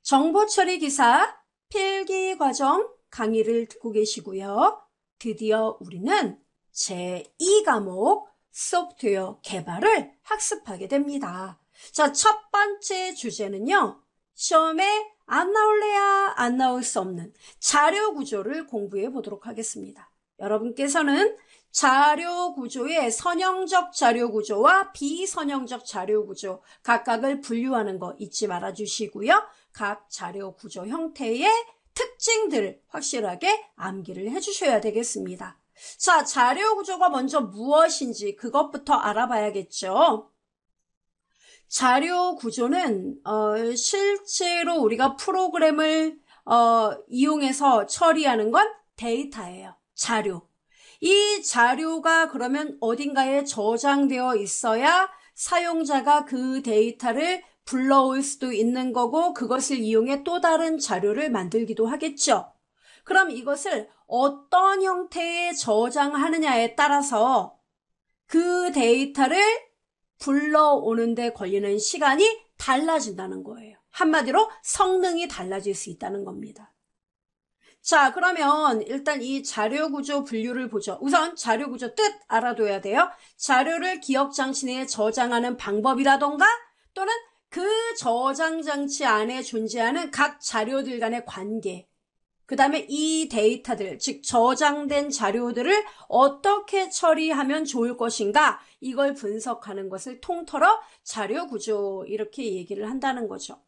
정보 처리 기사 필기 과정 강의를 듣고 계시고요. 드디어 우리는 제2과목 소프트웨어 개발을 학습하게 됩니다. 자, 첫 번째 주제는요. 시험에 안 나올래야 안 나올 수 없는 자료 구조를 공부해 보도록 하겠습니다. 여러분께서는 자료 구조의 선형적 자료 구조와 비선형적 자료 구조 각각을 분류하는 거 잊지 말아 주시고요. 각 자료 구조 형태의 특징들을 확실하게 암기를 해주셔야 되겠습니다. 자, 자료 구조가 먼저 무엇인지 그것부터 알아봐야겠죠. 자료 구조는 실제로 우리가 프로그램을 이용해서 처리하는 건 데이터예요. 자료. 이 자료가 그러면 어딘가에 저장되어 있어야 사용자가 그 데이터를 불러올 수도 있는 거고 그것을 이용해 또 다른 자료를 만들기도 하겠죠. 그럼 이것을 어떤 형태에 저장하느냐에 따라서 그 데이터를 불러오는 데 걸리는 시간이 달라진다는 거예요. 한마디로 성능이 달라질 수 있다는 겁니다. 자, 그러면 일단 이 자료 구조 분류를 보죠. 우선 자료 구조 뜻 알아둬야 돼요. 자료를 기억 장치 내에 저장하는 방법이라던가 또는 그 저장 장치 안에 존재하는 각 자료들 간의 관계, 그 다음에 이 데이터들, 즉 저장된 자료들을 어떻게 처리하면 좋을 것인가, 이걸 분석하는 것을 통틀어 자료 구조 이렇게 얘기를 한다는 거죠.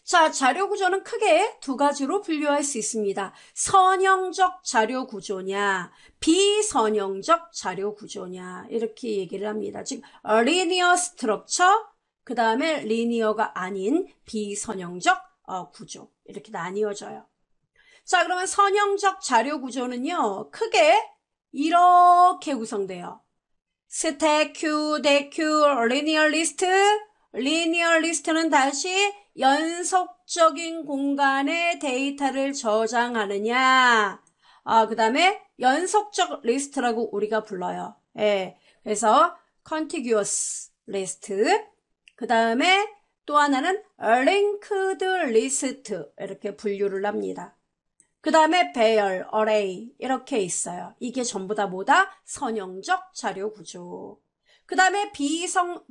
자, 자료 구조는 크게 두 가지로 분류할 수 있습니다. 선형적 자료 구조냐, 비선형적 자료 구조냐, 이렇게 얘기를 합니다. 즉, linear structure, 그 다음에 리니어가 아닌 비선형적 구조, 이렇게 나뉘어져요. 자, 그러면 선형적 자료 구조는요, 크게 이렇게 구성돼요. 스택, 큐, 데큐, 리니어 리스트. 리니어 리스트는 다시 연속적인 공간에 데이터를 저장하느냐. 그 다음에 연속적 리스트라고 우리가 불러요. 예. 그래서 contiguous list. 그 다음에 또 하나는 linked list. 이렇게 분류를 합니다. 그 다음에 배열, array 이렇게 있어요. 이게 전부 다 뭐다? 선형적 자료 구조. 그 다음에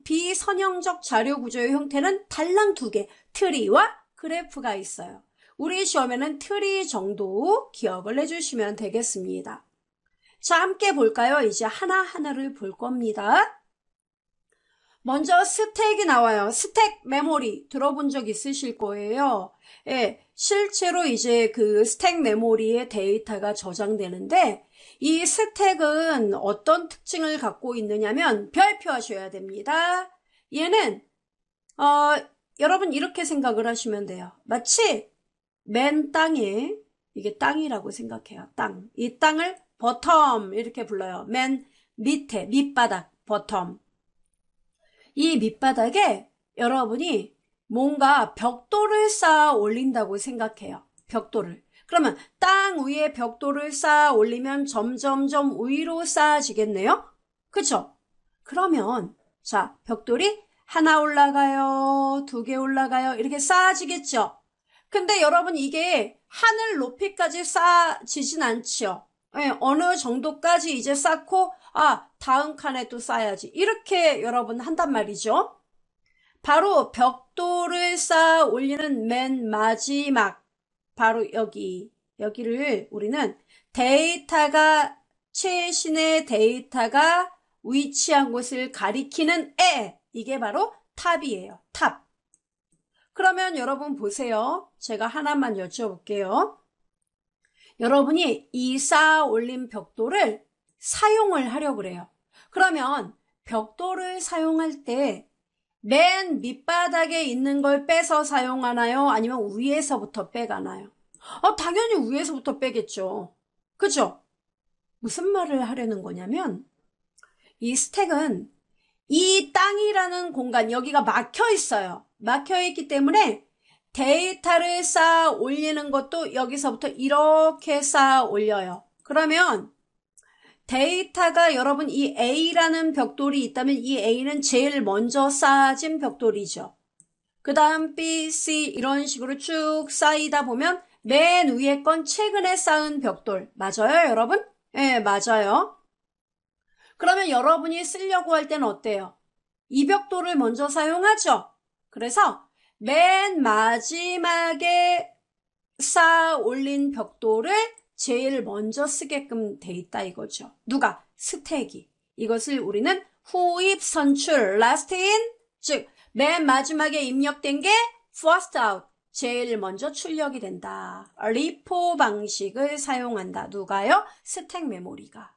비선형적 자료 구조의 형태는 달랑 두 개, 트리와 그래프가 있어요. 우리 시험에는 트리 정도 기억을 해주시면 되겠습니다. 자, 함께 볼까요? 이제 하나하나를 볼 겁니다. 먼저 스택이 나와요. 스택 메모리 들어본 적 있으실 거예요. 예, 실제로 이제 그 스택 메모리에 데이터가 저장되는데 이 스택은 어떤 특징을 갖고 있느냐면 별표하셔야 됩니다. 얘는 여러분 이렇게 생각을 하시면 돼요. 마치 맨 땅에, 이게 땅이라고 생각해요. 땅. 이 땅을 버텀 이렇게 불러요. 맨 밑에 밑바닥 버텀. 이 밑바닥에 여러분이 뭔가 벽돌을 쌓아 올린다고 생각해요. 벽돌을. 그러면 땅 위에 벽돌을 쌓아 올리면 점점점 위로 쌓아지겠네요? 그쵸? 그러면 자, 벽돌이 하나 올라가요, 두 개 올라가요, 이렇게 쌓아지겠죠? 근데 여러분 이게 하늘 높이까지 쌓아지진 않죠? 예, 어느 정도까지 이제 쌓고 다음 칸에 또 쌓아야지. 이렇게 여러분 한단 말이죠. 바로 벽돌을 쌓아 올리는 맨 마지막, 바로 여기를 우리는 데이터가, 최신의 데이터가 위치한 곳을 가리키는 이게 바로 탑이에요. 탑. 그러면 여러분 보세요. 제가 하나만 여쭤볼게요. 여러분이 이 쌓아 올린 벽돌을 사용을 하려고 그래요. 그러면 벽돌을 사용할 때 맨 밑바닥에 있는 걸 빼서 사용하나요? 아니면 위에서부터 빼가나요? 당연히 위에서부터 빼겠죠. 그죠? 무슨 말을 하려는 거냐면 이 스택은 이 땅이라는 공간, 여기가 막혀 있어요. 막혀 있기 때문에 데이터를 쌓아 올리는 것도 여기서부터 이렇게 쌓아 올려요. 그러면 데이터가 여러분 이 A라는 벽돌이 있다면 이 A는 제일 먼저 쌓아진 벽돌이죠. 그 다음 B, C 이런 식으로 쭉 쌓이다 보면 맨 위에 건 최근에 쌓은 벽돌. 맞아요, 여러분? 네, 맞아요. 그러면 여러분이 쓰려고 할 때는 어때요? 이 벽돌을 먼저 사용하죠? 그래서 맨 마지막에 쌓아 올린 벽돌을 제일 먼저 쓰게끔 돼 있다 이거죠. 누가? 스택이. 이것을 우리는 후입 선출, last in, 즉 맨 마지막에 입력된 게 first out, 제일 먼저 출력이 된다. 리포 방식을 사용한다. 누가요? 스택 메모리가.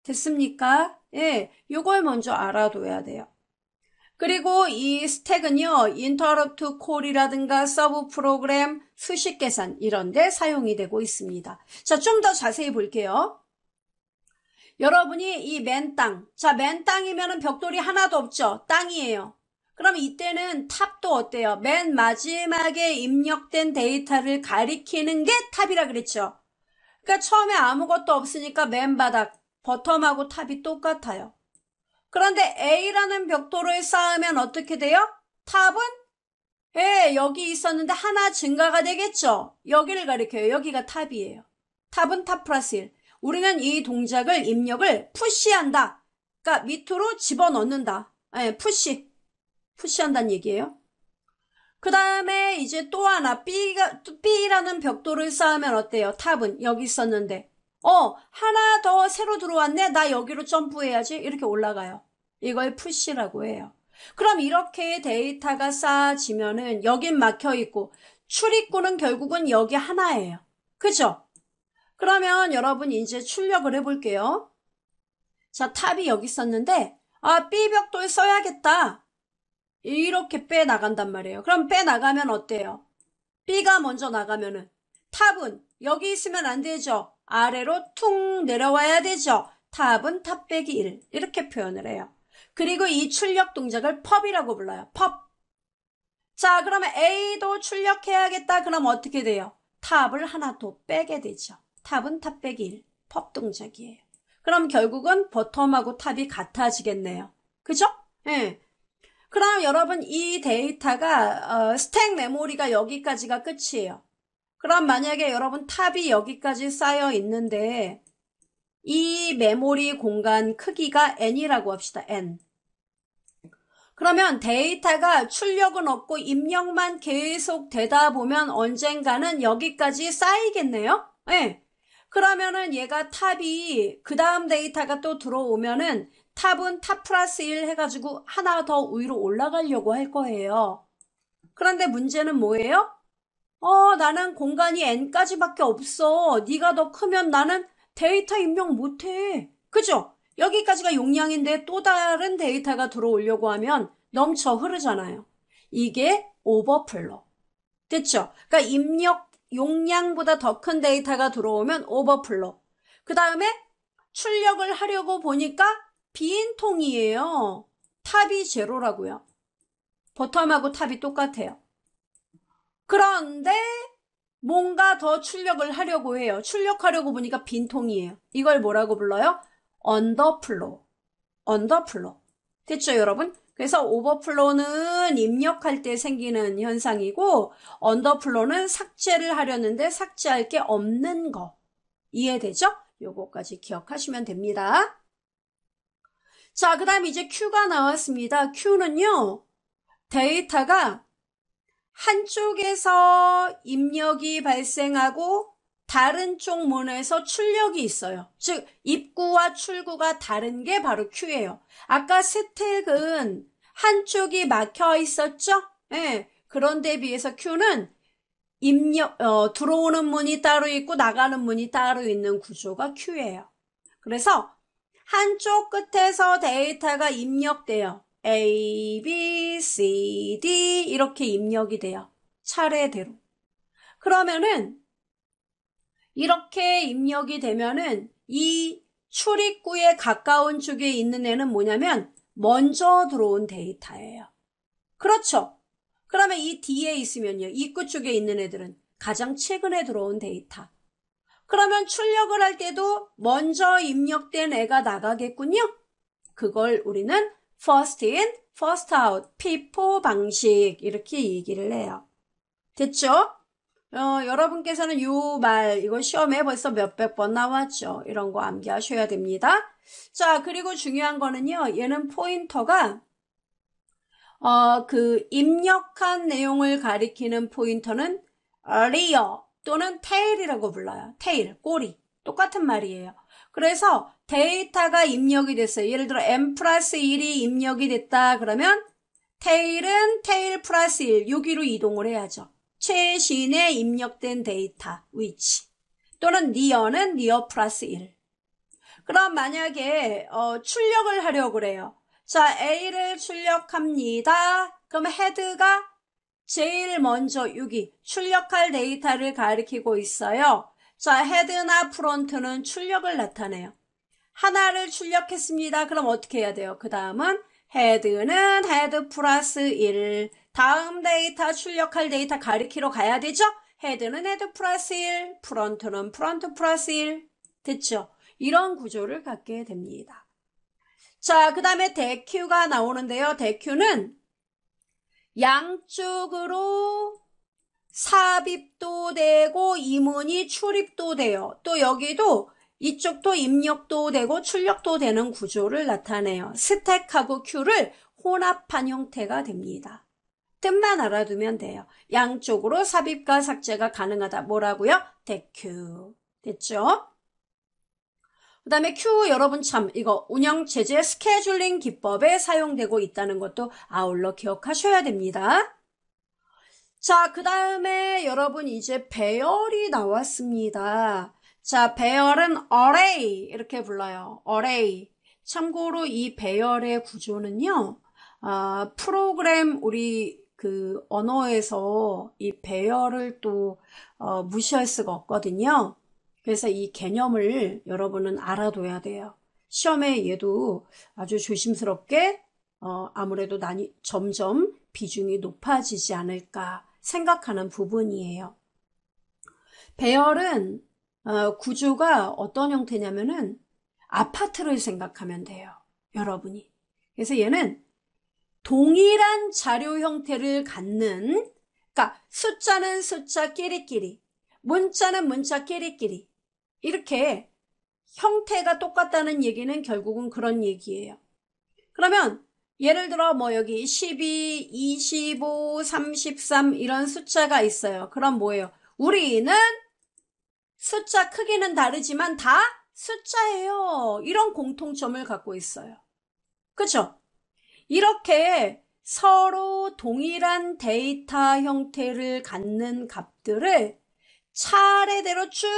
됐습니까? 예, 요걸 먼저 알아둬야 돼요. 그리고 이 스택은요, interrupt call이라든가 서브 프로그램, 수식 계산 이런 데 사용이 되고 있습니다. 자, 좀 더 자세히 볼게요. 여러분이 이 맨 땅, 자, 맨 땅이면은 벽돌이 하나도 없죠? 땅이에요. 그럼 이때는 탑도 어때요? 맨 마지막에 입력된 데이터를 가리키는 게 탑이라 그랬죠? 그러니까 처음에 아무것도 없으니까 맨 바닥, 버텀하고 탑이 똑같아요. 그런데 A라는 벽돌을 쌓으면 어떻게 돼요? 탑은? 예, 여기 있었는데 하나 증가가 되겠죠? 여기를 가리켜요. 여기가 탑이에요. 탑은 탑 플러스 1. 우리는 이 동작을, 입력을 푸시한다. 그러니까 밑으로 집어넣는다. 예, 푸시한다는 얘기예요. 그 다음에 이제 또 하나, B라는 벽돌을 쌓으면 어때요? 탑은 여기 있었는데. 하나 더 새로 들어왔네? 나 여기로 점프해야지. 이렇게 올라가요. 이걸 푸시라고 해요. 그럼 이렇게 데이터가 쌓아지면은 여긴 막혀있고 출입구는 결국은 여기 하나예요. 그죠? 그러면 여러분 이제 출력을 해볼게요. 자, 탑이 여기 있었는데 B 벽돌 써야겠다. 이렇게 빼나간단 말이에요. 그럼 빼나가면 어때요? B가 먼저 나가면은 탑은 여기 있으면 안 되죠. 아래로 퉁 내려와야 되죠. 탑은 탑 빼기 1 이렇게 표현을 해요. 그리고 이 출력 동작을 펍이라고 불러요. 펍. 자, 그러면 A도 출력해야겠다. 그럼 어떻게 돼요? 탑을 하나 더 빼게 되죠. 탑은 탑 빼기 1 펍 동작이에요. 그럼 결국은 버텀하고 탑이 같아지겠네요. 그죠? 네. 그럼 여러분 이 데이터가 스택 메모리가 여기까지가 끝이에요. 그럼 만약에 여러분 탑이 여기까지 쌓여 있는데 이 메모리 공간 크기가 n이라고 합시다. n. 그러면 데이터가 출력은 없고 입력만 계속 되다 보면 언젠가는 여기까지 쌓이겠네요. 네. 그러면은 얘가 탑이 그 다음 데이터가 또 들어오면은 탑은 탑 플러스 1 해가지고 하나 더 위로 올라가려고 할 거예요. 그런데 문제는 뭐예요? 나는 공간이 n까지밖에 없어. 네가 더 크면 나는 데이터 입력 못해. 그죠? 여기까지가 용량인데 또 다른 데이터가 들어오려고 하면 넘쳐 흐르잖아요. 이게 오버플로. 됐죠? 그러니까 입력 용량보다 더 큰 데이터가 들어오면 오버플로. 그 다음에 출력을 하려고 보니까 빈 통이에요. 탑이 제로라고요. 버텀하고 탑이 똑같아요. 그런데 뭔가 더 출력을 하려고 해요. 출력하려고 보니까 빈통이에요. 이걸 뭐라고 불러요? 언더플로우. 언더플로우. 됐죠, 여러분? 그래서 오버플로우는 입력할 때 생기는 현상이고 언더플로우는 삭제를 하려는데 삭제할 게 없는 거. 이해되죠? 요거까지 기억하시면 됩니다. 자, 그 다음 이제 Q가 나왔습니다. Q는요, 데이터가 한쪽에서 입력이 발생하고 다른 쪽 문에서 출력이 있어요. 즉 입구와 출구가 다른 게 바로 Q예요. 아까 스택은 한쪽이 막혀 있었죠? 네. 그런데 비해서 Q는 들어오는 문이 따로 있고 나가는 문이 따로 있는 구조가 Q예요. 그래서 한쪽 끝에서 데이터가 입력돼요. A, B, C, D 이렇게 입력이 돼요. 차례대로. 그러면은 이렇게 입력이 되면은 이 출입구에 가까운 쪽에 있는 애는 뭐냐면 먼저 들어온 데이터예요. 그렇죠? 그러면 이 D에 있으면요. 입구 쪽에 있는 애들은 가장 최근에 들어온 데이터. 그러면 출력을 할 때도 먼저 입력된 애가 나가겠군요. 그걸 우리는 first in, first out, 피포 방식 이렇게 얘기를 해요. 됐죠? 여러분께서는 요 말 이거 시험에 벌써 몇백 번 나왔죠. 이런 거 암기하셔야 됩니다. 자, 그리고 중요한 거는요. 얘는 포인터가 그 입력한 내용을 가리키는 포인터는 rear 또는 tail이라고 불러요. tail, 꼬리. 똑같은 말이에요. 그래서 데이터가 입력이 됐어요. 예를 들어 n 플러스 1이 입력이 됐다 그러면 tail은 tail 플러스 1 여기로 이동을 해야죠. 최신에 입력된 데이터 위치 또는 near는 near 플러스 1. 그럼 만약에 출력을 하려고 그래요. 자, A를 출력합니다. 그럼 헤드가 제일 먼저 여기 출력할 데이터를 가리키고 있어요. 자, 헤드나 프론트는 출력을 나타내요. 하나를 출력했습니다. 그럼 어떻게 해야 돼요? 그 다음은 헤드는 헤드 플러스 1. 다음 데이터 출력할 데이터 가리키러 가야 되죠? 헤드는 헤드 플러스 1. 프론트는 프론트 플러스 1. 됐죠? 이런 구조를 갖게 됩니다. 자, 그 다음에 대큐가 나오는데요. 대큐는 양쪽으로 삽입도 되고 이문이 출입도 돼요. 또 여기도 이쪽도 입력도 되고 출력도 되는 구조를 나타내요. 스택하고 큐를 혼합한 형태가 됩니다. 뜻만 알아두면 돼요. 양쪽으로 삽입과 삭제가 가능하다. 뭐라고요? 대큐. 됐죠? 그 다음에 Q 여러분 참 이거 운영체제 스케줄링 기법에 사용되고 있다는 것도 아울러 기억하셔야 됩니다. 자, 그 다음에 여러분 이제 배열이 나왔습니다. 자, 배열은 array 이렇게 불러요. array. 참고로 이 배열의 구조는요. 프로그램 우리 그 언어에서 이 배열을 또 무시할 수가 없거든요. 그래서 이 개념을 여러분은 알아둬야 돼요. 시험에 얘도 아주 조심스럽게 아무래도 점점 비중이 높아지지 않을까 생각하는 부분이에요. 배열은 구조가 어떤 형태냐면은 아파트를 생각하면 돼요. 여러분이. 그래서 얘는 동일한 자료 형태를 갖는, 그러니까 숫자는 숫자 끼리끼리, 문자는 문자 끼리끼리 이렇게 형태가 똑같다는 얘기는 결국은 그런 얘기예요. 그러면 예를 들어 뭐 여기 12, 25, 33 이런 숫자가 있어요. 그럼 뭐예요? 우리는 숫자 크기는 다르지만 다 숫자예요. 이런 공통점을 갖고 있어요. 그렇죠? 이렇게 서로 동일한 데이터 형태를 갖는 값들을 차례대로 쭉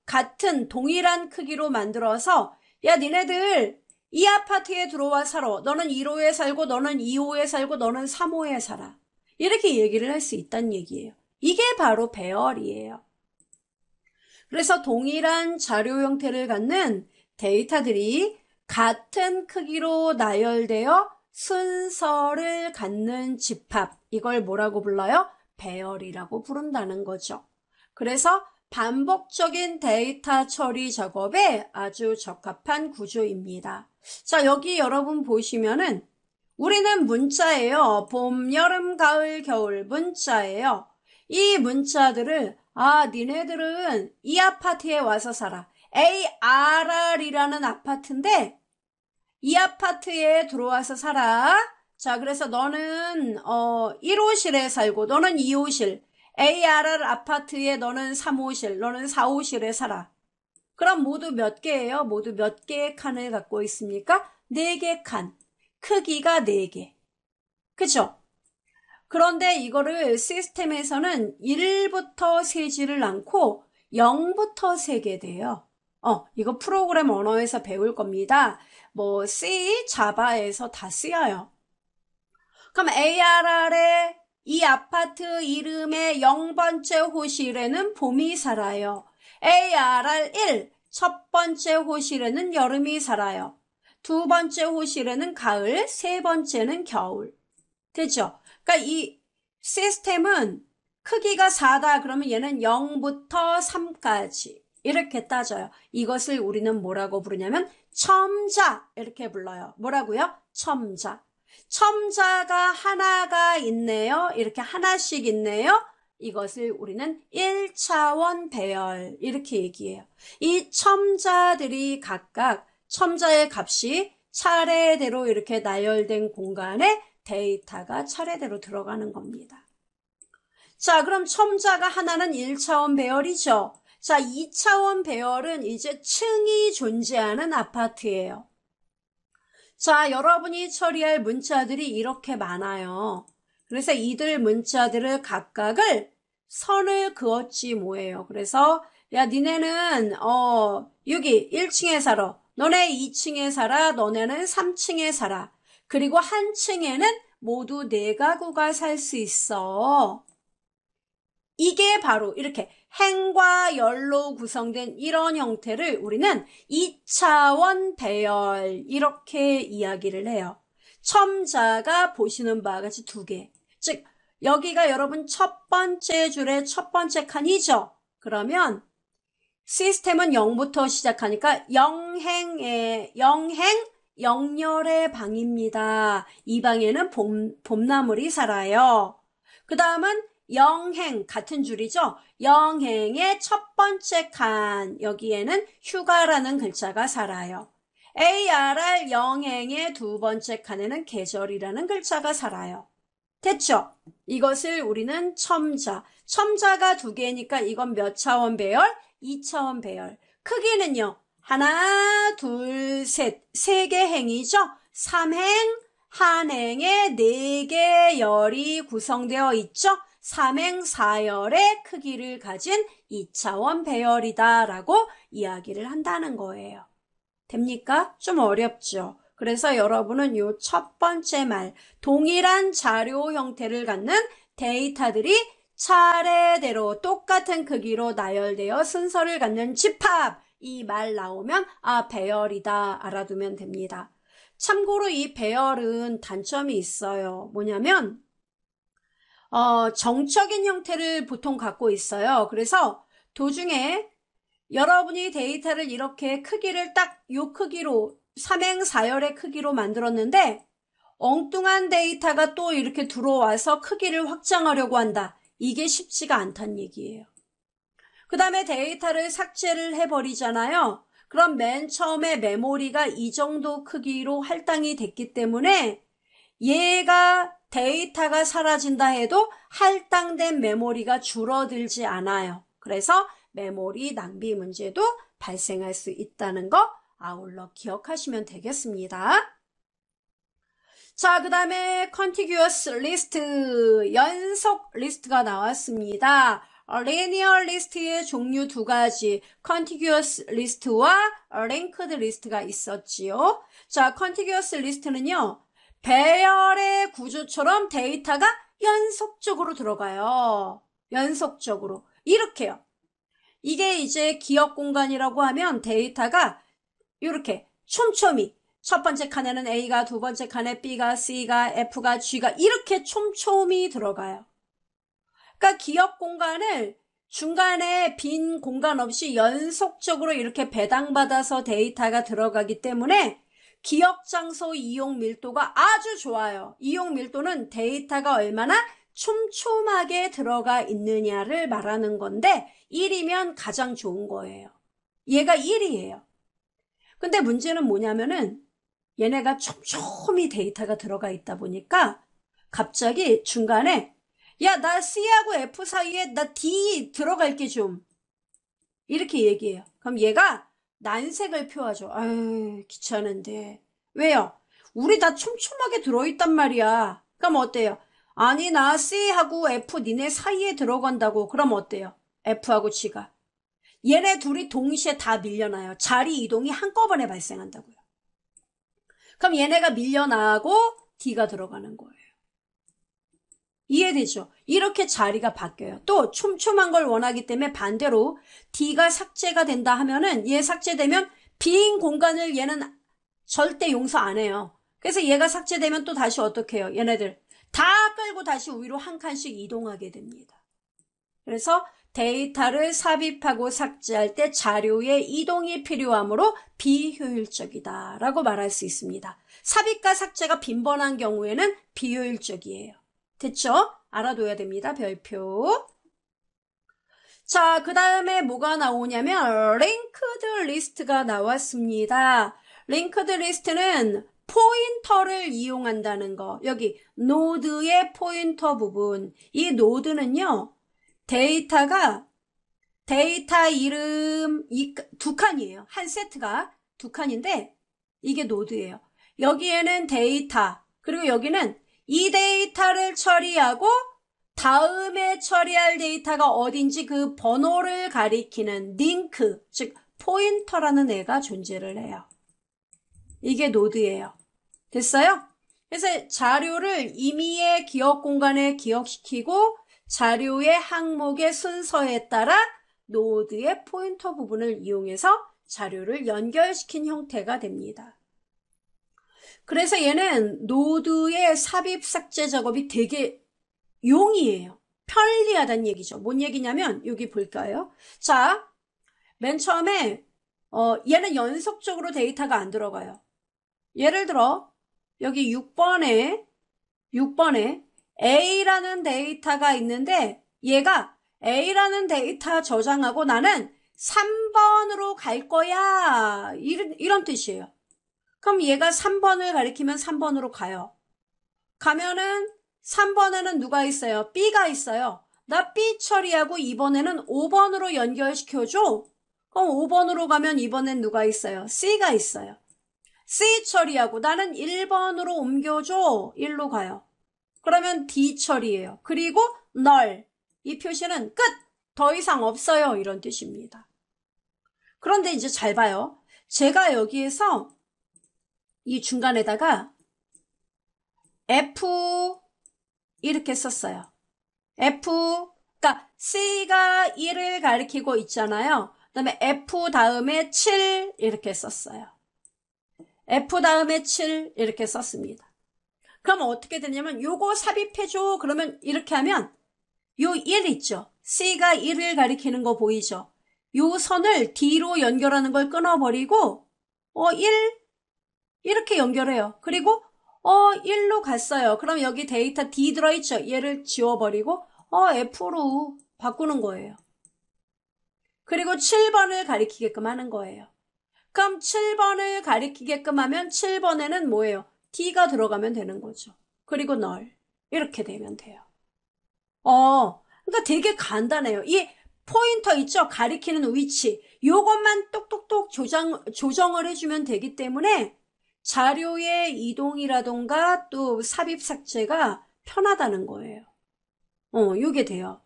같은 동일한 크기로 만들어서 야 니네들 이 아파트에 들어와 살아. 너는 1호에 살고 너는 2호에 살고 너는 3호에 살아. 이렇게 얘기를 할 수 있다는 얘기예요. 이게 바로 배열이에요. 그래서 동일한 자료 형태를 갖는 데이터들이 같은 크기로 나열되어 순서를 갖는 집합, 이걸 뭐라고 불러요? 배열이라고 부른다는 거죠. 그래서 반복적인 데이터 처리 작업에 아주 적합한 구조입니다. 자, 여기 여러분 보시면은 우리는 문자예요. 봄, 여름, 가을, 겨울 문자예요. 이 문자들을 니네들은 이 아파트에 와서 살아. ARR이라는 아파트인데 이 아파트에 들어와서 살아. 자, 그래서 너는 1호실에 살고 너는 2호실. ARR 아파트에 너는 3호실, 너는 4호실에 살아. 그럼 모두 몇 개예요? 모두 몇 개의 칸을 갖고 있습니까? 4개 칸. 크기가 4개. 그쵸? 그런데 이거를 시스템에서는 1부터 세지를 않고 0부터 세게 돼요. 이거 프로그램 언어에서 배울 겁니다. 뭐 C, 자바에서 다 쓰여요. 그럼 ARR의 이 아파트 이름의 0번째 호실에는 봄이 살아요. ARR 1, 첫 번째 호실에는 여름이 살아요. 두 번째 호실에는 가을, 세 번째는 겨울. 되죠? 그러니까 이 시스템은 크기가 4다 그러면 얘는 0부터 3까지 이렇게 따져요. 이것을 우리는 뭐라고 부르냐면 첨자 이렇게 불러요. 뭐라고요? 첨자. 첨자가 하나가 있네요. 이렇게 하나씩 있네요. 이것을 우리는 1차원 배열 이렇게 얘기해요. 이 첨자들이 각각 첨자의 값이 차례대로 이렇게 나열된 공간에 데이터가 차례대로 들어가는 겁니다. 자, 그럼 첨자가 하나는 1차원 배열이죠. 자, 2차원 배열은 이제 층이 존재하는 아파트예요. 자, 여러분이 처리할 문자들이 이렇게 많아요. 그래서 이들 문자들을 각각을 선을 그었지 뭐예요. 그래서 야, 니네는 여기 1층에 살아. 너네 2층에 살아. 너네는 3층에 살아. 그리고 한 층에는 모두 4가구가 살 수 있어. 이게 바로 이렇게 행과 열로 구성된 이런 형태를 우리는 2차원 배열 이렇게 이야기를 해요. 첨자가 보시는 바와 같이 2개. 즉 여기가 여러분 첫 번째 줄의 첫 번째 칸이죠. 그러면 시스템은 0부터 시작하니까 영열의 방입니다. 이 방에는 봄나물이 살아요. 그 다음은 영행 같은 줄이죠. 영행의 첫 번째 칸 여기에는 휴가라는 글자가 살아요. ARR 영행의 두 번째 칸에는 계절이라는 글자가 살아요. 됐죠? 이것을 우리는 첨자가 2개니까 이건 몇 차원 배열? 2차원 배열. 크기는요. 하나, 둘, 셋, 3개 행이죠. 3행, 한 행에 4개 열이 구성되어 있죠. 3행 4열의 크기를 가진 2차원 배열이다 라고 이야기를 한다는 거예요. 됩니까? 좀 어렵죠. 그래서 여러분은 요 첫 번째 말, 동일한 자료 형태를 갖는 데이터들이 차례대로 똑같은 크기로 나열되어 순서를 갖는 집합, 이 말 나오면 배열이다 알아두면 됩니다. 참고로 이 배열은 단점이 있어요. 뭐냐면 정적인 형태를 보통 갖고 있어요. 그래서 도중에 여러분이 데이터를 이렇게 크기를 딱 요 크기로 3행 4열의 크기로 만들었는데 엉뚱한 데이터가 또 이렇게 들어와서 크기를 확장하려고 한다. 이게 쉽지가 않다는 얘기예요. 그 다음에 데이터를 삭제를 해버리잖아요. 그럼 맨 처음에 메모리가 이 정도 크기로 할당이 됐기 때문에 얘가 데이터가 사라진다 해도 할당된 메모리가 줄어들지 않아요. 그래서 메모리 낭비 문제도 발생할 수 있다는 거 아울러 기억하시면 되겠습니다. 자, 그 다음에 contiguous list, 연속 리스트가 나왔습니다. linear 리스트의 종류 2가지, contiguous list와 linked 리스트가 있었지요. 자, contiguous 리스트는요, 배열의 구조처럼 데이터가 연속적으로 들어가요. 연속적으로. 이렇게요. 이게 이제 기억 공간이라고 하면 데이터가 이렇게 촘촘히 첫 번째 칸에는 A가, 두 번째 칸에 B가, C가, F가, G가 이렇게 촘촘히 들어가요. 그러니까 기억 공간을 중간에 빈 공간 없이 연속적으로 이렇게 배당받아서 데이터가 들어가기 때문에 기억 장소 이용 밀도가 아주 좋아요. 이용 밀도는 데이터가 얼마나 촘촘하게 들어가 있느냐를 말하는 건데 1이면 가장 좋은 거예요. 얘가 1이에요. 근데 문제는 뭐냐면은 얘네가 촘촘히 데이터가 들어가 있다 보니까 갑자기 중간에 야, 나 C하고 F 사이에 나 D 들어갈게 좀. 이렇게 얘기해요. 그럼 얘가 난색을 표하죠. 아유, 귀찮은데. 왜요? 우리 다 촘촘하게 들어있단 말이야. 그럼 어때요? 아니, 나 C하고 F 니네 사이에 들어간다고. 그럼 어때요? F하고 G가. 얘네 둘이 동시에 다 밀려나요. 자리 이동이 한꺼번에 발생한다고요. 그럼 얘네가 밀려나고 D가 들어가는 거예요. 이해되죠? 이렇게 자리가 바뀌어요. 또 촘촘한 걸 원하기 때문에 반대로 D가 삭제가 된다 하면은 얘 삭제되면 빈 공간을 얘는 절대 용서 안 해요. 그래서 얘가 삭제되면 또 다시 어떻게 해요? 얘네들 다 끌고 다시 위로 한 칸씩 이동하게 됩니다. 그래서 데이터를 삽입하고 삭제할 때 자료의 이동이 필요하므로 비효율적이다 라고 말할 수 있습니다. 삽입과 삭제가 빈번한 경우에는 비효율적이에요. 됐죠? 알아둬야 됩니다. 별표. 자, 그 다음에 뭐가 나오냐면 linked list가 나왔습니다. linked list는 포인터를 이용한다는 거. 여기 노드의 포인터 부분. 이 노드는요. 데이터 이름 두 칸이에요. 한 세트가 두 칸인데 이게 노드예요. 여기에는 데이터, 그리고 여기는 이 데이터를 처리하고 다음에 처리할 데이터가 어딘지 그 번호를 가리키는 링크, 즉 포인터라는 애가 존재를 해요. 이게 노드예요. 됐어요? 그래서 자료를 임의의 기억 공간에 기억시키고 자료의 항목의 순서에 따라 노드의 포인터 부분을 이용해서 자료를 연결시킨 형태가 됩니다. 그래서 얘는 노드의 삽입 삭제 작업이 되게 용이해요. 편리하다는 얘기죠. 뭔 얘기냐면 여기 볼까요? 자, 맨 처음에 얘는 연속적으로 데이터가 안 들어가요. 예를 들어 여기 6번에 A라는 데이터가 있는데 얘가 A라는 데이터 저장하고 나는 3번으로 갈 거야. 이런 뜻이에요. 그럼 얘가 3번을 가리키면 3번으로 가요. 가면은 3번에는 누가 있어요? B가 있어요. 나 B 처리하고 이번에는 5번으로 연결시켜줘. 그럼 5번으로 가면 이번엔 누가 있어요? C가 있어요. C 처리하고 나는 1번으로 옮겨줘. 1로 가요. 그러면 D 처리예요. 그리고 null. 이 표시는 끝. 더 이상 없어요. 이런 뜻입니다. 그런데 이제 잘 봐요. 제가 여기에서 이 중간에다가 F 이렇게 썼어요. F, 그러니까 C가 1을 가리키고 있잖아요. 그 다음에 F 다음에 7 이렇게 썼어요. F 다음에 7 이렇게 썼습니다. 그럼 어떻게 되냐면 요거 삽입해줘. 그러면 이렇게 하면 요 1 있죠. C가 1을 가리키는 거 보이죠. 요 선을 D로 연결하는 걸 끊어버리고 1 이렇게 연결해요. 그리고 1로 갔어요. 그럼 여기 데이터 D 들어있죠. 얘를 지워버리고 F로 바꾸는 거예요. 그리고 7번을 가리키게끔 하는 거예요. 그럼 7번을 가리키게끔 하면 7번에는 뭐예요? D가 들어가면 되는 거죠. 그리고 null. 이렇게 되면 돼요. 그러니까 되게 간단해요. 이 포인터 있죠? 가리키는 위치. 요것만 똑똑똑 조정을 해주면 되기 때문에 자료의 이동이라던가 또 삽입 삭제가 편하다는 거예요. 요게 돼요.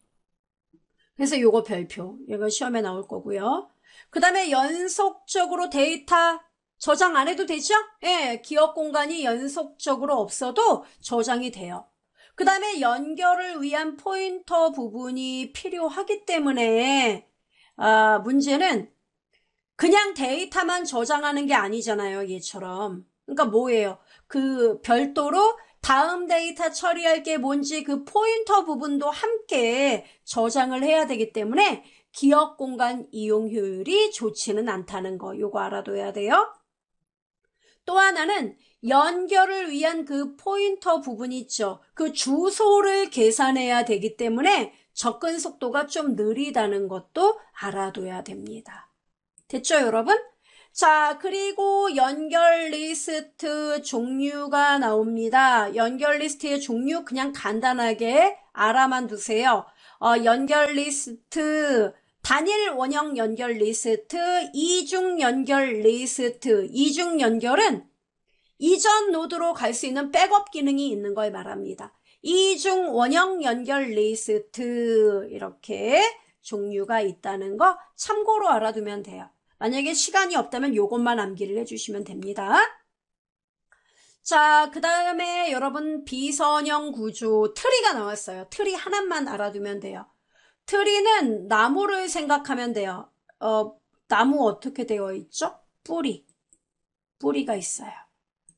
그래서 요거 별표. 얘가 시험에 나올 거고요. 그 다음에 연속적으로 데이터 저장 안 해도 되죠? 예, 기억 공간이 연속적으로 없어도 저장이 돼요. 그 다음에 연결을 위한 포인터 부분이 필요하기 때문에 문제는 그냥 데이터만 저장하는 게 아니잖아요. 얘처럼. 그러니까 뭐예요? 그 별도로 다음 데이터 처리할 게 뭔지 그 포인터 부분도 함께 저장을 해야 되기 때문에 기억 공간 이용 효율이 좋지는 않다는 거. 요거 알아둬야 돼요. 또 하나는 연결을 위한 그 포인터 부분 있죠. 그 주소를 계산해야 되기 때문에 접근 속도가 좀 느리다는 것도 알아둬야 됩니다. 됐죠, 여러분? 자, 그리고 연결 리스트 종류가 나옵니다. 연결 리스트의 종류 그냥 간단하게 알아만 두세요. 연결 리스트, 단일 원형 연결 리스트, 이중 연결 리스트. 이중 연결은 이전 노드로 갈 수 있는 백업 기능이 있는 걸 말합니다. 이중 원형 연결 리스트 이렇게 종류가 있다는 거 참고로 알아두면 돼요. 만약에 시간이 없다면 요것만 암기를 해주시면 됩니다. 자, 그 다음에 여러분 비선형 구조 트리가 나왔어요. 트리 하나만 알아두면 돼요. 트리는 나무를 생각하면 돼요. 나무 어떻게 되어 있죠? 뿌리가 있어요.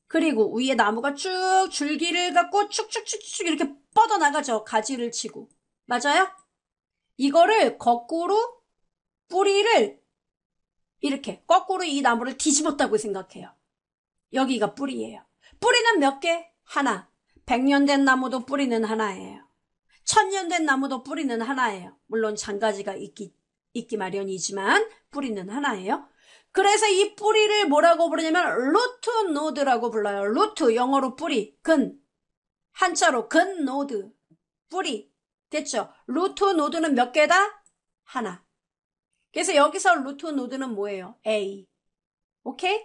그리고 위에 나무가 쭉 줄기를 갖고 쭉쭉쭉쭉 이렇게 뻗어나가죠. 가지를 치고. 맞아요? 이거를 거꾸로 뿌리를 이렇게 거꾸로 이 나무를 뒤집었다고 생각해요. 여기가 뿌리예요. 뿌리는 몇 개? 하나. 100년 된 나무도 뿌리는 하나예요. 1000년 된 나무도 뿌리는 하나예요. 물론 장가지가 있기 마련이지만 뿌리는 하나예요. 그래서 이 뿌리를 뭐라고 부르냐면 루트 노드라고 불러요. 루트, 영어로 뿌리, 근, 한자로 근 노드, 뿌리. 됐죠? 루트 노드는 몇 개다? 하나. 그래서 여기서 루트 노드는 뭐예요? A. 오케이?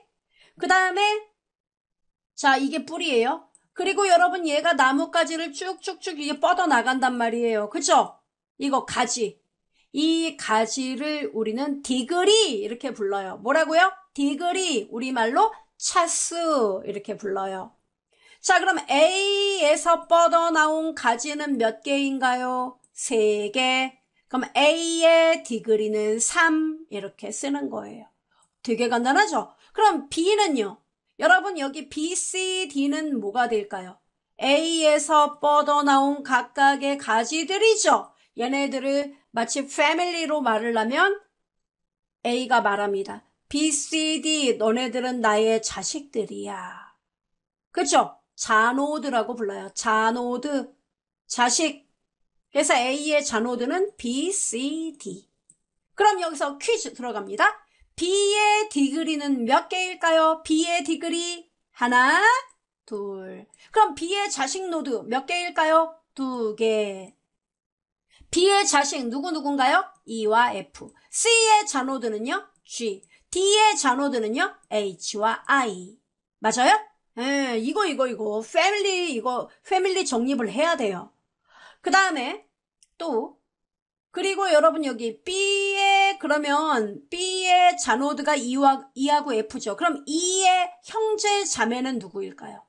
그 다음에 자, 이게 뿌리예요. 그리고 여러분 얘가 나뭇가지를 쭉쭉쭉 이게 뻗어나간단 말이에요. 그죠? 이거 가지. 이 가지를 우리는 디그리 이렇게 불러요. 뭐라고요? 디그리, 우리말로 차스 이렇게 불러요. 자, 그럼 A에서 뻗어나온 가지는 몇 개인가요? 3개. 그럼 A의 디그리는 3 이렇게 쓰는 거예요. 되게 간단하죠? 그럼 B는요? 여러분 여기 B, C, D는 뭐가 될까요? A에서 뻗어나온 각각의 가지들이죠. 얘네들을 마치 패밀리로 말을 하면 A가 말합니다. B, C, D 너네들은 나의 자식들이야. 그렇죠? 자노드라고 불러요. 자노드, 자식. 그래서 A의 자노드는 B, C, D. 그럼 여기서 퀴즈 들어갑니다. B의 디그리는 몇 개일까요? B의 디그리 하나, 둘. 그럼 B의 자식 노드 몇 개일까요? 2개. B의 자식 누군가요? E와 F. C의 자노드는요? G. D의 자노드는요? H와 I. 맞아요? 이거. 패밀리 정립을 해야 돼요. 그 다음에 또 그리고 여러분 여기 그러면 B의 자노드가 E하고 F죠. 그럼 E의 형제 자매는 누구일까요?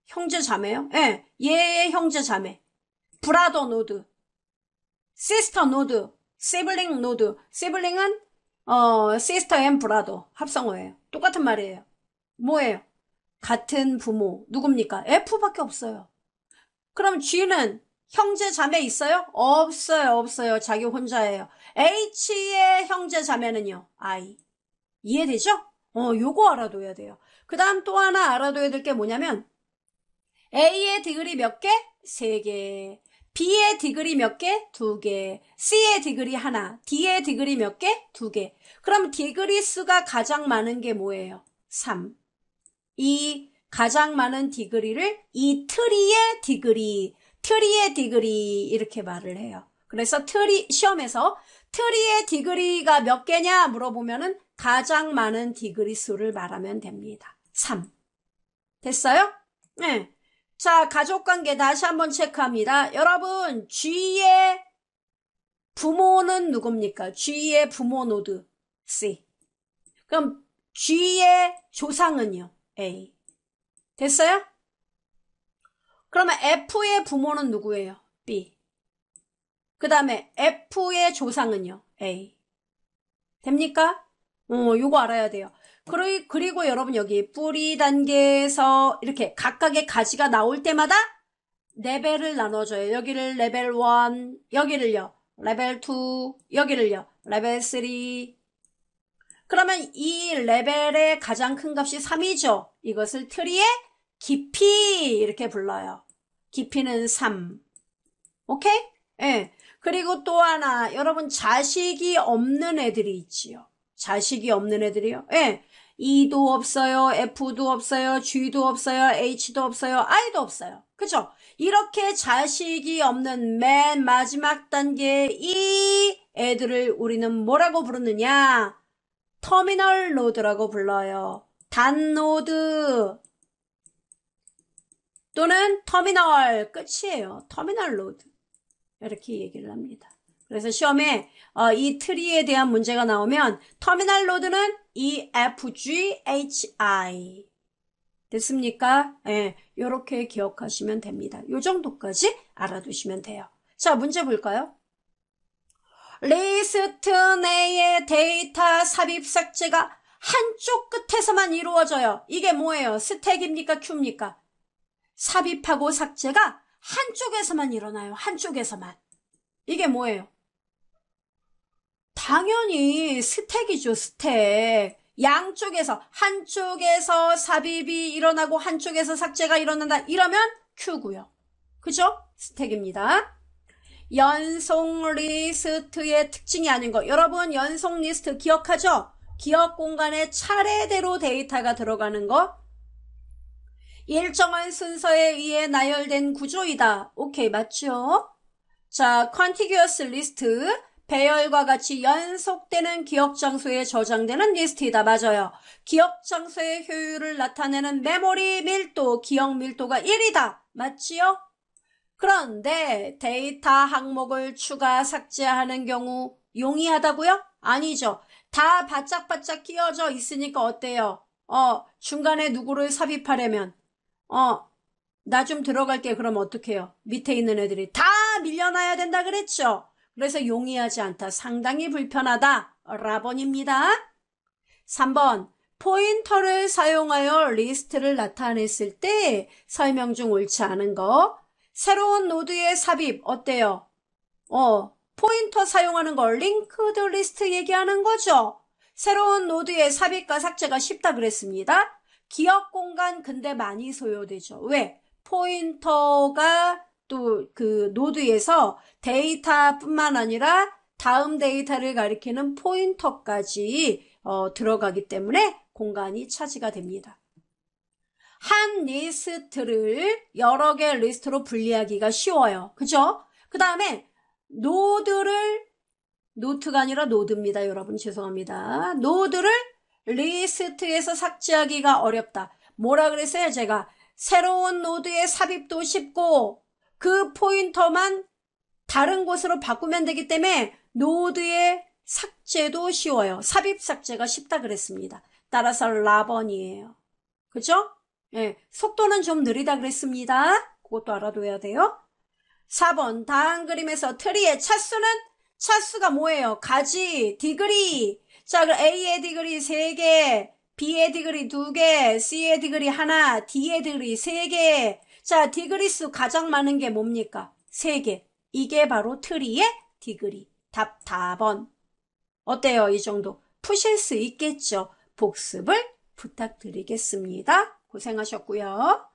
형제 자매요? 예, 얘의 형제 자매. 브라더 노드, 시스터 노드, 시블링 노드. 시블링은 시스터 앤 브라더 합성어예요. 똑같은 말이에요. 뭐예요? 같은 부모. 누굽니까? F밖에 없어요. 그럼 G는 형제 자매 있어요? 없어요. 자기 혼자예요. H의 형제 자매는요? I. 이해되죠? 요거 알아둬야 돼요. 그 다음 또 하나 알아둬야 될 게 뭐냐면 A의 디그리 몇 개? 3개. B의 디그리 몇 개? 2개. C의 디그리 하나. D의 디그리 몇 개? 2개. 그럼 디그리 수가 가장 많은 게 뭐예요? 3. 이 가장 많은 디그리를 이 트리의 디그리 이렇게 말을 해요. 그래서 시험에서 트리의 디그리가 몇 개냐 물어보면은 가장 많은 디그리 수를 말하면 됩니다. 3. 됐어요? 네. 자, 가족관계 다시 한번 체크합니다. 여러분, G의 부모는 누굽니까? G의 부모 노드 C. 그럼 G의 조상은요? A. 됐어요? 그러면 F의 부모는 누구예요? B. 그 다음에 F의 조상은요? A. 됩니까? 요거 알아야 돼요. 그리고 여러분 여기 뿌리 단계에서 이렇게 각각의 가지가 나올 때마다 레벨을 나눠줘요. 여기를 레벨 1, 여기를요. 레벨 2, 여기를요. 레벨 3. 그러면 이 레벨의 가장 큰 값이 3이죠. 이것을 트리의 깊이 이렇게 불러요. 깊이는 3. 오케이? 예. 그리고 또 하나, 여러분 자식이 없는 애들이 있지요. 자식이 없는 애들이요. 예. E도 없어요. F도 없어요. G도 없어요. H도 없어요. I도 없어요. 그죠? 이렇게 자식이 없는 맨 마지막 단계 이 애들을 우리는 뭐라고 부르느냐? 터미널 노드라고 불러요. 단노드 또는 터미널 끝이에요. 터미널 노드 이렇게 얘기를 합니다. 그래서 시험에 이 트리에 대한 문제가 나오면 터미널 노드는 EFGHI 됐습니까? 예, 요렇게 기억하시면 됩니다. 요 정도까지 알아두시면 돼요. 자, 문제 볼까요? 리스트 내의 데이터 삽입 삭제가 한쪽 끝에서만 이루어져요. 이게 뭐예요? 스택입니까? 큐입니까? 삽입하고 삭제가 한쪽에서만 일어나요. 한쪽에서만. 이게 뭐예요? 당연히 스택이죠, 스택. 양쪽에서, 한쪽에서 삽입이 일어나고 한쪽에서 삭제가 일어난다. 이러면 Q고요. 그죠? 스택입니다. 연속 리스트의 특징이 아닌 거. 여러분, 연속 리스트 기억하죠? 기억 공간에 차례대로 데이터가 들어가는 거. 일정한 순서에 의해 나열된 구조이다. 오케이, 맞죠? 자, contiguous list. 배열과 같이 연속되는 기억 장소에 저장되는 리스트이다. 맞아요. 기억 장소의 효율을 나타내는 메모리 밀도, 기억 밀도가 1이다. 맞지요? 그런데 데이터 항목을 추가 삭제하는 경우 용이하다고요? 아니죠. 다 바짝바짝 끼어져 있으니까 어때요? 중간에 누구를 삽입하려면 나 좀 들어갈게. 그럼 어떡해요? 밑에 있는 애들이 다 밀려나야 된다 그랬죠? 그래서 용이하지 않다. 상당히 불편하다. 라번입니다. 3번. 포인터를 사용하여 리스트를 나타냈을 때 설명 중 옳지 않은 거. 새로운 노드의 삽입 어때요? 포인터 사용하는 거 링크드 리스트 얘기하는 거죠. 새로운 노드의 삽입과 삭제가 쉽다 그랬습니다. 기억 공간 근데 많이 소요되죠. 왜? 포인터가 또 그 노드에서 데이터뿐만 아니라 다음 데이터를 가리키는 포인터까지 들어가기 때문에 공간이 차지가 됩니다. 한 리스트를 여러 개 리스트로 분리하기가 쉬워요. 그죠? 그 다음에 노트가 아니라 노드입니다. 여러분 죄송합니다. 노드를 리스트에서 삭제하기가 어렵다. 뭐라 그랬어요? 제가 새로운 노드의 삽입도 쉽고 그 포인터만 다른 곳으로 바꾸면 되기 때문에 노드의 삭제도 쉬워요. 삽입 삭제가 쉽다 그랬습니다. 따라서 라번이에요. 그죠? 예, 속도는 좀 느리다 그랬습니다. 그것도 알아둬야 돼요. 4번 다음 그림에서 트리의 차수가 뭐예요? 가지, 디그리. 자, 그럼 A의 디그리 3개, B의 디그리 2개, C의 디그리 1, D의 디그리 3개. 자, 디그리 수 가장 많은 게 뭡니까? 3개. 이게 바로 트리의 디그리. 답 4번. 어때요? 이 정도 푸실 수 있겠죠? 복습을 부탁드리겠습니다. 고생하셨고요.